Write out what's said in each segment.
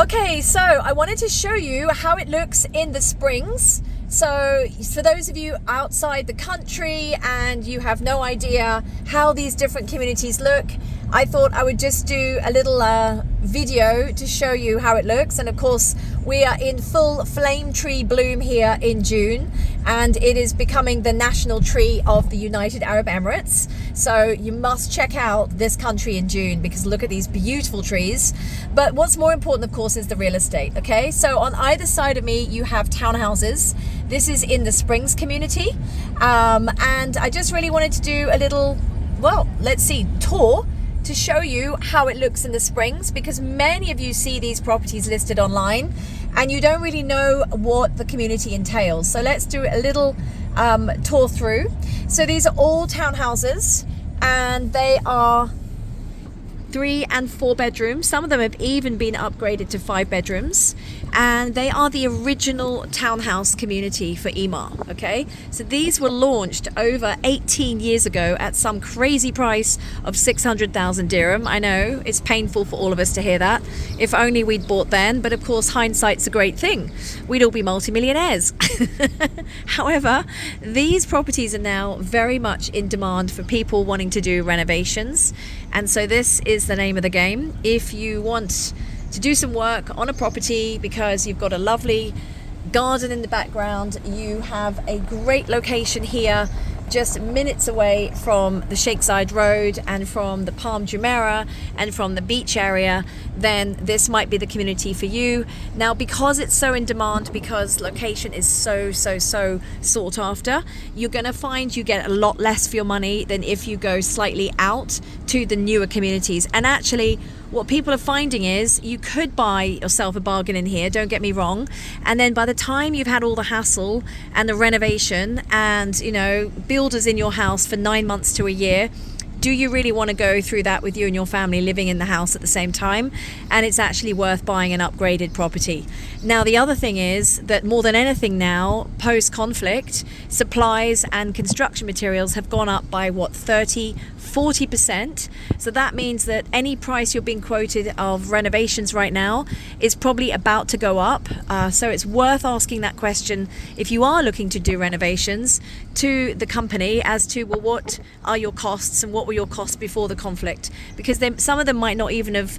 Okay, so I wanted to show you how it looks in the springs. So for those of you outside the country and you have no idea how these different communities look, I thought I would just do a little video to show you how it looks. And of course, we are in full flame tree bloom here in June, and it is becoming the national tree of the United Arab Emirates. So you must check out this country in June because look at these beautiful trees. But what's more important, of course, is the real estate. Okay, so on either side of me, you have townhouses. This is in the Springs community. And I just really wanted to do a little, well, let's see, tour to show you how it looks in the Springs, because many of you see these properties listed online and you don't really know what the community entails. So let's do a little tour through. So these are all townhouses and they are 3 and 4 bedrooms. Some of them have even been upgraded to 5 bedrooms, and they are the original townhouse community for Emaar. Okay, so these were launched over 18 years ago at some crazy price of 600,000 dirham. I know it's painful for all of us to hear that. If only we'd bought then, but of course hindsight's a great thing. We'd all be multimillionaires. However, these properties are now very much in demand for people wanting to do renovations, and so this is the name of the game. If you want to do some work on a property because you've got a lovely garden in the background, you have a great location here just minutes away from the Sheikh Zayed Rd and from the Palm Jumeirah and from the beach area, then this might be the community for you. Now, because it's so in demand, because location is so sought after, you're going to find you get a lot less for your money than if you go slightly out to the newer communities. And actually, what people are finding is you could buy yourself a bargain in here, don't get me wrong, and then by the time you've had all the hassle and the renovation and, you know, builders in your house for 9 months to a year, do you really want to go through that with you and your family living in the house at the same time? And it's actually worth buying an upgraded property. Now, the other thing is that more than anything now, post-conflict, supplies and construction materials have gone up by what, 30-40%. So that means that any price you're being quoted of renovations right now is probably about to go up. So it's worth asking that question if you are looking to do renovations to the company as to, well, what are your costs and what were your costs before the conflict? Because some of them might not even have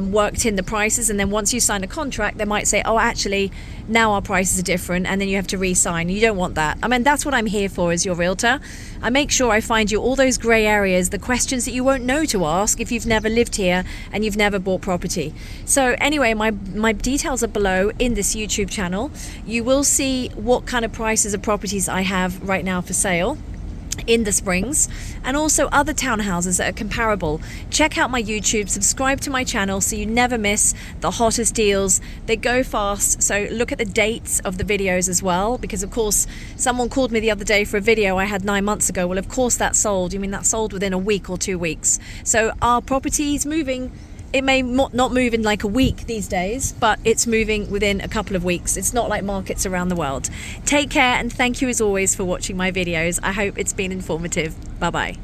worked in the prices, and then once you sign a contract they might say, oh, actually now our prices are different, and then you have to re-sign. You don't want that. I mean, that's what I'm here for as your realtor. I make sure I find you all those grey areas, the questions that you won't know to ask if you've never lived here and you've never bought property. So anyway, my details are below in this YouTube channel. You will see what kind of prices of properties I have right now for sale in the Springs, and also other townhouses that are comparable. Check out my YouTube, subscribe to my channel so you never miss the hottest deals. They go fast, so look at the dates of the videos as well, because of course someone called me the other day for a video I had 9 months ago. Well, of course that sold. You mean that sold within a week or 2 weeks. So our property is moving. It may not move in like a week these days, but it's moving within a couple of weeks. It's not like markets around the world. Take care, and thank you as always for watching my videos. I hope it's been informative. Bye bye.